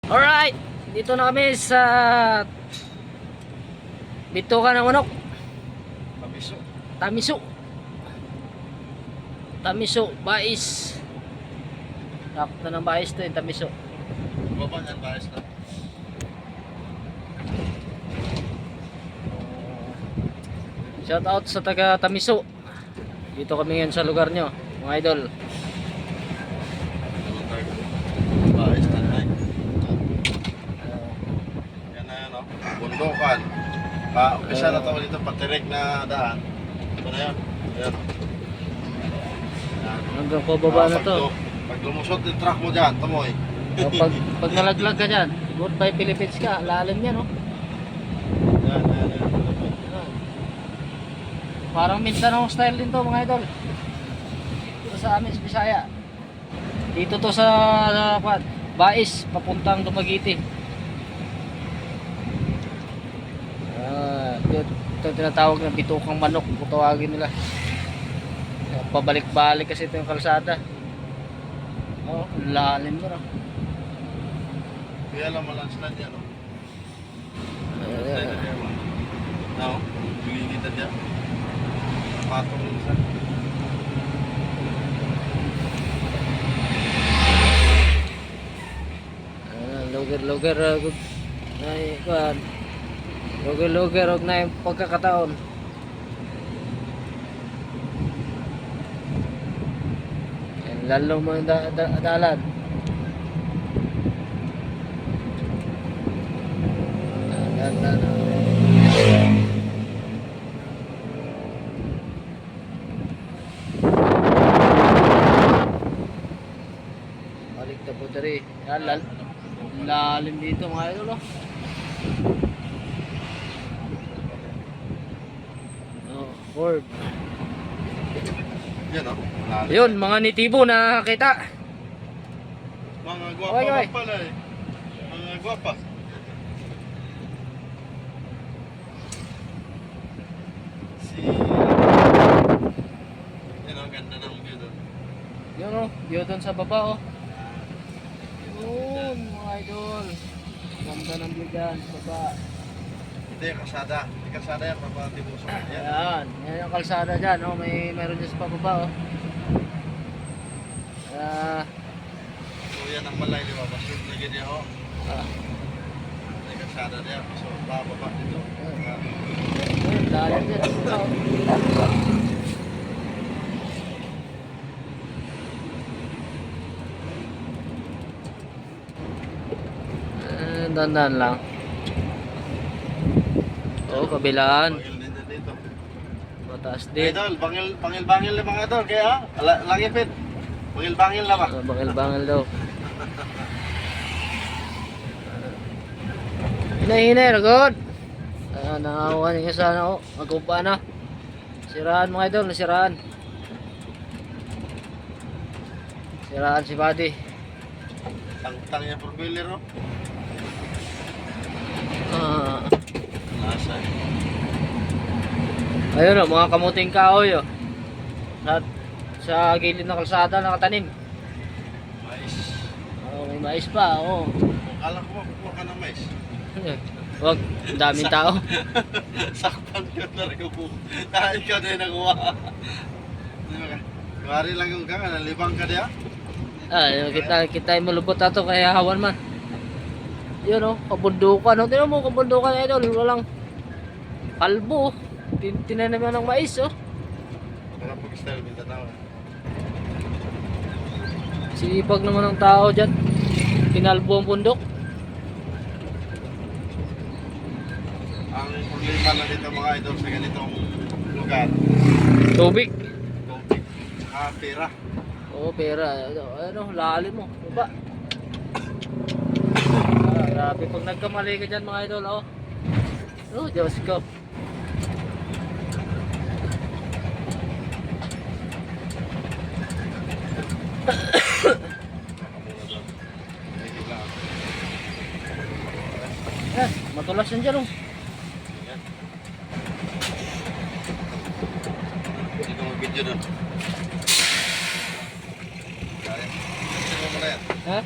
Alright, dito na kami sa bituka ng manok. Tamiso. Tamiso, bais. Tapos na ng bais to yung tamiso. Baba ng bais na. Shout out sa taga Tamiso. Dito kami ngayon sa lugar nyo, mga idol. Bais na na. Yan na yan o. Bundukan. Umpisa na tawag dito, patirig na daan. Ito na yan. Ayan. Hanggang pababa na to. Pag lumusot yung truck mo dyan, tumoy. Pag nalaglag ka dyan, goodbye Philippines ka, lalim yan, no? Yan. Parang Mindanao style din to, mga idol. Dito sa amin sa Bisaya. Dito to sa Bais, papuntang Dumaguete. Ito tinatawag na bitukang manok, kung tawagin nila. Pabalik-balik kasi ito yung kalsada. Oh, lalim mo na. Kaya lang malanslan yan o. No? Bigyan kita dyan. Patong yung isa. Lugar na ikuan. Lugar og na yung pagkakataon. Yan, lalo mo yung dalan. Balik na po dari. Lalim dito mga idol, oh. Ford. Yan o. Malalim. Yun, mga nitibo na nakakita. Mga gwapa lang pala eh. Mga gwapa. Yan o, ganda ng view doon. Yun, oh, view doon sa baba, oh. Yun, mga idol. Ganda ng view dyan sa baba. Hindi, kalsada. Hindi kalsada yan, papatibusok. Ayan, yan yung kalsada dyan, oh. Mayroon dyan sa pababa, oh. So yan ang malay, di ba? Basunod lagi niya o. Hindi kalsada niya. So bababa dito. Lalim dyan, oh. Dandan lang. Oh, kabilaan. Bangil din dito. Mataas din. Idol, bangil na mga idol. Kaya, langipit. Bangil na ba? Bangil daw. Hinay, ragod. Nakakuha niya sana, oh. Magkumpa na. Siraan mga idol, nasiraan. Siraan si Buddy. Tang niya for wheeler, no? Nasa. Ayun, oh, mga kamuting kahoy, oh. Sa gilid ng kalsada nakatanim. Mais. Oh, may mais pa, oh. Kala ko kukuha ka ng mais. Wag, daming tao. Sakpan ka na rin ko. Ikaw na yung nakuha. Kuwari lang yung kanga, nalibang ka diya. Kita ay malubot ato kaya hawan man. Yun, oh, kabundukan. Oh, tingnan mo, kabundukan, idol. Walang kalbo. Tinanim yan ng mais, oh. Para pag-style, may tatawa. Sipag naman ng tao dyan. Kinalbo ang bundok. Ang problema lang dito mga idol sa ganitong lugar. Tubig. Tubig. Saka pera. Oo, pera. Ano, lalim mo. Diba? Grabe. Pag nagkamali ka dyan mga idol, oh. Oh, Diyos ko. Matulas yan dyan, oh. Hindi ko mag-video doon. Kaya. Gusto mo na yan. Ha?